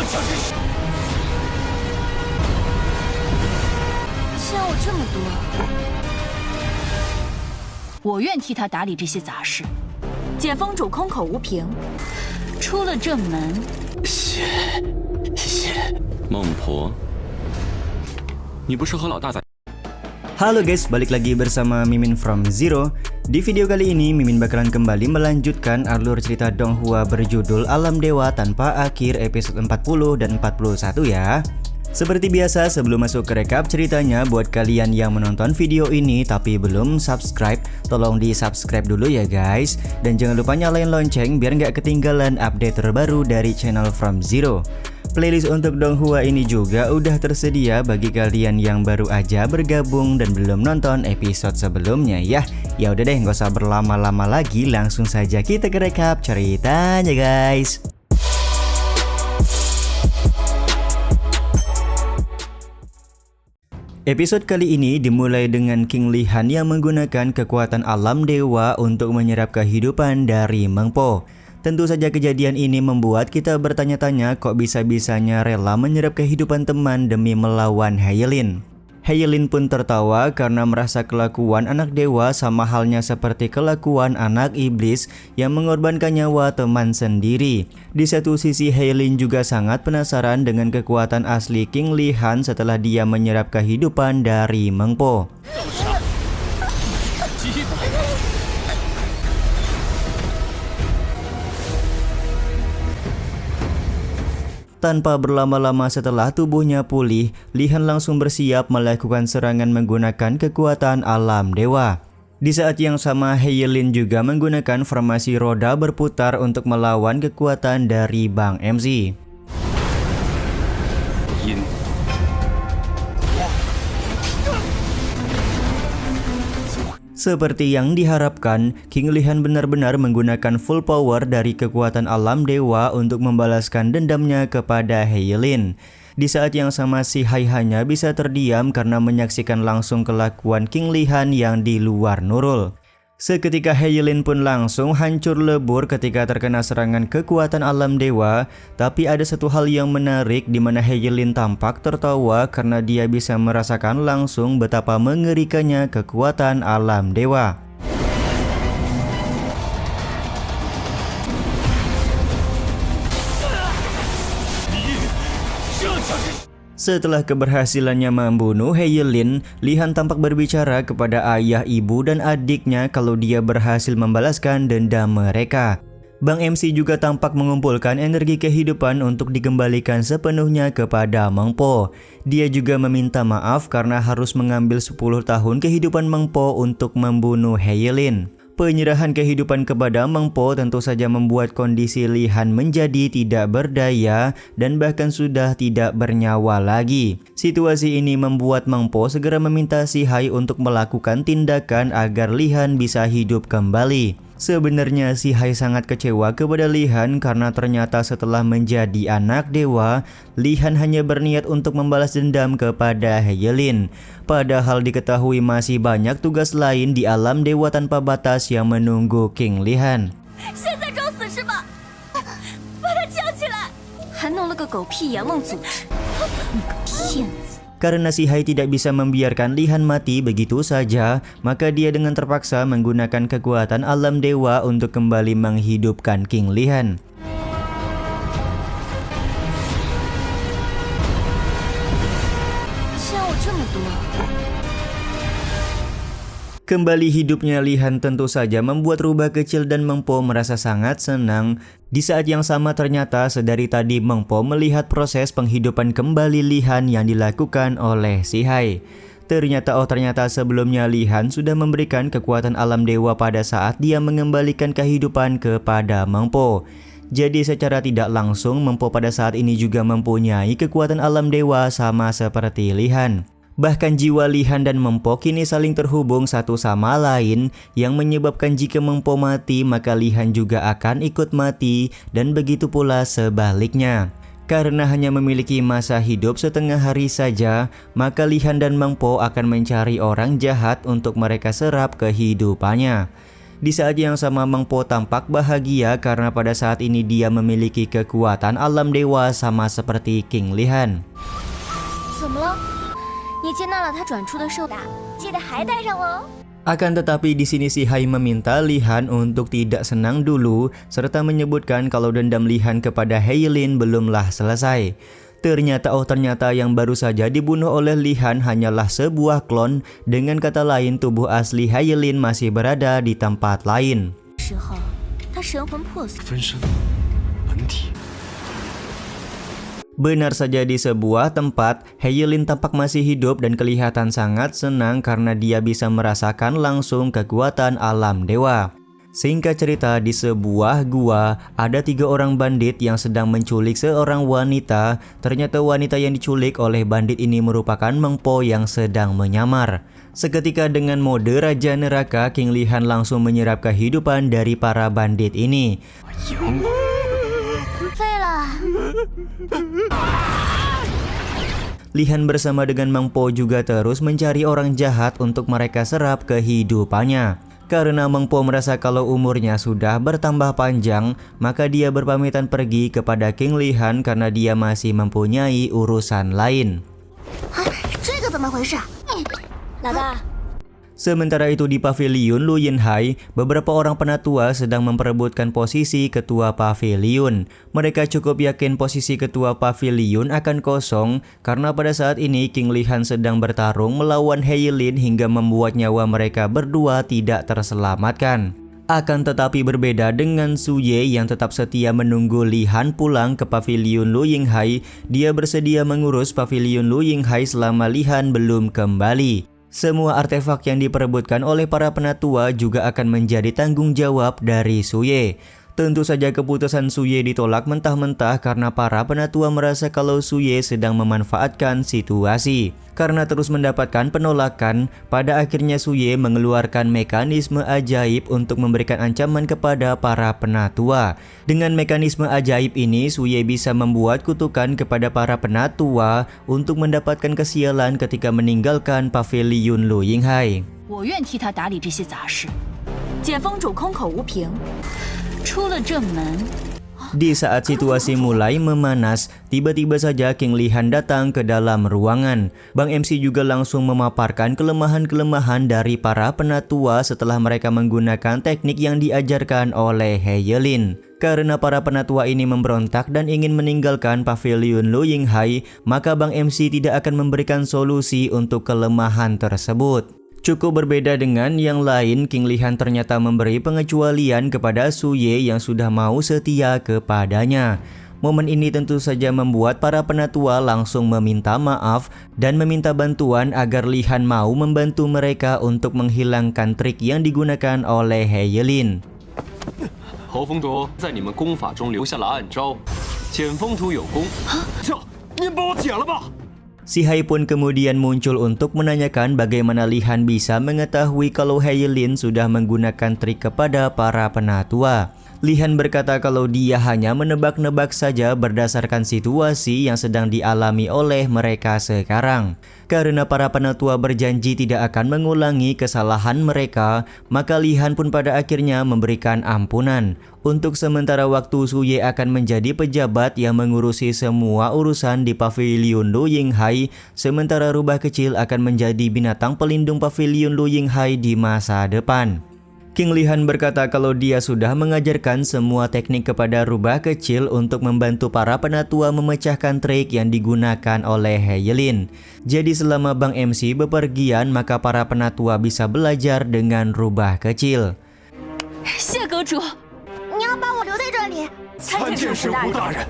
欠我这么多，我愿替他打理这些杂事。简封主空口无凭，出了正门。谢孟婆，你不是和老大在？ Halo guys, balik lagi bersama Mimin from Zero. Di video kali ini Mimin bakalan kembali melanjutkan alur cerita Donghua berjudul Alam Dewa Tanpa Akhir episode 40 dan 41 ya. Seperti biasa sebelum masuk ke rekap ceritanya, buat kalian yang menonton video ini tapi belum subscribe, tolong di subscribe dulu ya guys. Dan jangan lupa nyalain lonceng biar nggak ketinggalan update terbaru dari channel From Zero. Playlist untuk Donghua ini juga udah tersedia bagi kalian yang baru aja bergabung dan belum nonton episode sebelumnya ya. Ya udah deh, nggak usah berlama-lama lagi, langsung saja kita ke rekap ceritanya guys. Episode kali ini dimulai dengan King Lihan yang menggunakan kekuatan alam dewa untuk menyerap kehidupan dari Meng Po. Tentu saja kejadian ini membuat kita bertanya-tanya kok bisa-bisanya rela menyerap kehidupan teman demi melawan Heilin. Heilin pun tertawa karena merasa kelakuan anak dewa sama halnya seperti kelakuan anak iblis yang mengorbankan nyawa teman sendiri. Di satu sisi Heilin juga sangat penasaran dengan kekuatan asli King Lihan setelah dia menyerap kehidupan dari Meng Po. Tanpa berlama-lama setelah tubuhnya pulih, Lihan langsung bersiap melakukan serangan menggunakan kekuatan alam dewa. Di saat yang sama Heilin juga menggunakan formasi roda berputar untuk melawan kekuatan dari Bang MC. Seperti yang diharapkan, King Lihan benar-benar menggunakan full power dari kekuatan alam dewa untuk membalaskan dendamnya kepada Heilin. Di saat yang sama si Hai hanya bisa terdiam karena menyaksikan langsung kelakuan King Lihan yang di luar nurul. Seketika Heilin pun langsung hancur lebur ketika terkena serangan kekuatan alam dewa. Tapi ada satu hal yang menarik di mana Heilin tampak tertawa karena dia bisa merasakan langsung betapa mengerikannya kekuatan alam dewa. Setelah keberhasilannya membunuh Heilin, Lihan tampak berbicara kepada ayah, ibu, dan adiknya kalau dia berhasil membalaskan dendam mereka. Bang MC juga tampak mengumpulkan energi kehidupan untuk dikembalikan sepenuhnya kepada Meng Po. Dia juga meminta maaf karena harus mengambil 10 tahun kehidupan Meng Po untuk membunuh Heilin. Penyerahan kehidupan kepada Meng Po tentu saja membuat kondisi Lihan menjadi tidak berdaya dan bahkan sudah tidak bernyawa lagi. Situasi ini membuat Meng Po segera meminta si Hai untuk melakukan tindakan agar Lihan bisa hidup kembali. Sebenarnya si Hai sangat kecewa kepada Lihan karena ternyata setelah menjadi anak dewa, Lihan hanya berniat untuk membalas dendam kepada Heilin. Padahal diketahui masih banyak tugas lain di alam dewa tanpa batas yang menunggu King Lihan. Karena si Hai tidak bisa membiarkan Lihan mati begitu saja, maka dia dengan terpaksa menggunakan kekuatan alam dewa untuk kembali menghidupkan King Lihan. Kembali hidupnya Lihan tentu saja membuat rubah kecil dan Meng Po merasa sangat senang. Di saat yang sama ternyata sedari tadi Meng Po melihat proses penghidupan kembali Lihan yang dilakukan oleh si Hai. Ternyata sebelumnya Lihan sudah memberikan kekuatan alam dewa pada saat dia mengembalikan kehidupan kepada Meng Po. Jadi secara tidak langsung Meng Po pada saat ini juga mempunyai kekuatan alam dewa sama seperti Lihan. Bahkan jiwa Lihan dan Meng Po kini saling terhubung satu sama lain yang menyebabkan jika Meng Po mati maka Lihan juga akan ikut mati dan begitu pula sebaliknya. Karena hanya memiliki masa hidup setengah hari saja, maka Lihan dan Meng Po akan mencari orang jahat untuk mereka serap kehidupannya. Di saat yang sama Meng Po tampak bahagia karena pada saat ini dia memiliki kekuatan alam dewa sama seperti King Lihan. 怎么了？你接纳了他转出的授打，记得还带上我哦。 Akan tetapi di sini si Hai meminta Lihan untuk tidak senang dulu serta menyebutkan kalau dendam Lihan kepada Heilin belumlah selesai. Ternyata yang baru saja dibunuh oleh Lihan hanyalah sebuah klon, dengan kata lain tubuh asli Heilin masih berada di tempat lain. 时候，他神魂魄散。 分身本体。 Benar saja di sebuah tempat, Heilin tampak masih hidup dan kelihatan sangat senang karena dia bisa merasakan langsung kekuatan alam dewa. Singkat cerita, di sebuah gua ada 3 orang bandit yang sedang menculik seorang wanita. Ternyata wanita yang diculik oleh bandit ini merupakan Meng Po yang sedang menyamar. Seketika dengan mode Raja Neraka, King Lihan langsung menyerap kehidupan dari para bandit ini. 废了。 Lihan bersama dengan Meng Po juga terus mencari orang jahat untuk mereka serap kehidupannya. Karena Meng Po merasa kalau umurnya sudah bertambah panjang, maka dia berpamitan pergi kepada King Lihan karena dia masih mempunyai urusan lain. 这个怎么回事？老大。 Sementara itu di pavilion Lu Yinhai, beberapa orang penatua sedang memperebutkan posisi ketua pavilion. Mereka cukup yakin posisi ketua pavilion akan kosong karena pada saat ini King Lihan sedang bertarung melawan Heilin hingga membuat nyawa mereka berdua tidak terselamatkan. Akan tetapi berbeda dengan Su Ye yang tetap setia menunggu Lihan pulang ke pavilion Lu Yinhai, dia bersedia mengurus pavilion Lu Yinhai selama Lihan belum kembali. Semua artefak yang diperebutkan oleh para penatua juga akan menjadi tanggung jawab dari Su Ye. Tentu saja keputusan Su Ye ditolak mentah-mentah karena para penatua merasa kalau Su Ye sedang memanfaatkan situasi. Karena terus mendapatkan penolakan, pada akhirnya Su Ye mengeluarkan mekanisme ajaib untuk memberikan ancaman kepada para penatua. Dengan mekanisme ajaib ini, Su Ye bisa membuat kutukan kepada para penatua untuk mendapatkan kesialan ketika meninggalkan pavilion Lu Yinhai. 我愿替他打理这些杂事。解封主空口无凭，出了正门。 Di saat situasi mulai memanas, tiba-tiba saja King Lihan datang ke dalam ruangan. Bang MC juga langsung memaparkan kelemahan-kelemahan dari para penatua setelah mereka menggunakan teknik yang diajarkan oleh Heilin. Karena para penatua ini memberontak dan ingin meninggalkan pavilion Lu Yinhai, maka Bang MC tidak akan memberikan solusi untuk kelemahan tersebut. Cukup berbeda dengan yang lain, King Lihan ternyata memberi pengecualian kepada Su Ye yang sudah mau setia kepadanya. Momen ini tentu saja membuat para penatua langsung meminta maaf dan meminta bantuan agar Lihan mau membantu mereka untuk menghilangkan trik yang digunakan oleh Heilin. 侯封卓在你们功法中留下了暗招，减风图有功。这，您帮我解了吧。 Si Hai pun kemudian muncul untuk menanyakan bagaimana Lihan bisa mengetahui kalau Heilin sudah menggunakan trik kepada para penatua. Lihan berkata kalau dia hanya menebak-nebak saja berdasarkan situasi yang sedang dialami oleh mereka sekarang. Karena para penatua berjanji tidak akan mengulangi kesalahan mereka, maka Lihan pun pada akhirnya memberikan ampunan. Untuk sementara waktu Su Ye akan menjadi pejabat yang mengurusi semua urusan di pavilion Lu Yinhai, sementara rubah kecil akan menjadi binatang pelindung pavilion Lu Yinhai di masa depan. King Lihan berkata kalau dia sudah mengajarkan semua teknik kepada rubah kecil untuk membantu para penatua memecahkan trik yang digunakan oleh Heilin. Jadi selama Bang MC bepergian, maka para penatua bisa belajar dengan rubah kecil. 谢阁主，你要把我留在这里？参见神狐大人。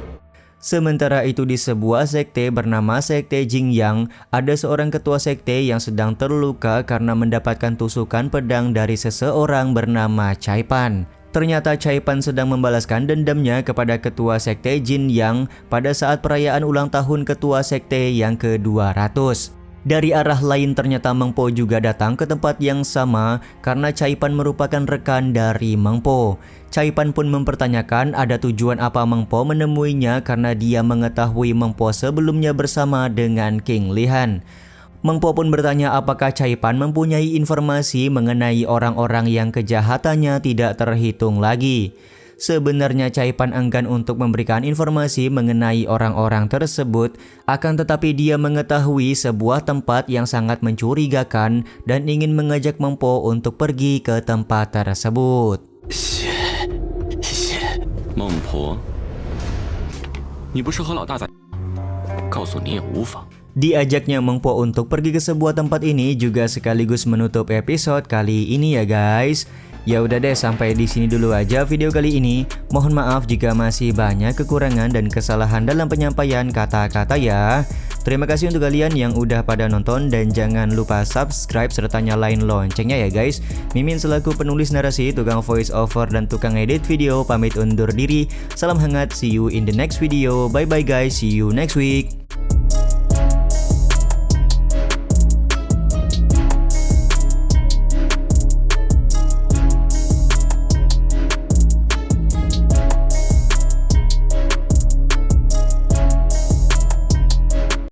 Sementara itu di sebuah sekte bernama Sekte Jingyang, ada seorang ketua sekte yang sedang terluka karena mendapatkan tusukan pedang dari seseorang bernama Caipan. Ternyata Caipan sedang membalaskan dendamnya kepada ketua sekte Jingyang pada saat perayaan ulang tahun ketua sekte yang ke-200. Dari arah lain ternyata Meng Po juga datang ke tempat yang sama karena Caipan merupakan rekan dari Meng Po. Caipan pun mempertanyakan ada tujuan apa Meng Po menemuinya karena dia mengetahui Meng Po sebelumnya bersama dengan King Lihan. Meng Po pun bertanya apakah Caipan mempunyai informasi mengenai orang-orang yang kejahatannya tidak terhitung lagi. Sebenarnya Caipan enggan untuk memberikan informasi mengenai orang-orang tersebut, akan tetapi dia mengetahui sebuah tempat yang sangat mencurigakan dan ingin mengajak Meng Po untuk pergi ke tempat tersebut. 孟婆，你不是和老大在？告诉你也无妨。 Diajaknya Meng Po untuk pergi ke sebuah tempat ini juga sekaligus menutup episode kali ini ya guys. Ya udah deh, sampai di sini dulu aja video kali ini. Mohon maaf jika masih banyak kekurangan dan kesalahan dalam penyampaian kata-kata ya. Terima kasih untuk kalian yang udah pada nonton dan jangan lupa subscribe serta nyalain loncengnya ya guys. Mimin selaku penulis narasi, tukang voice over dan tukang edit video pamit undur diri. Salam hangat, see you in the next video. Bye bye guys, see you next week.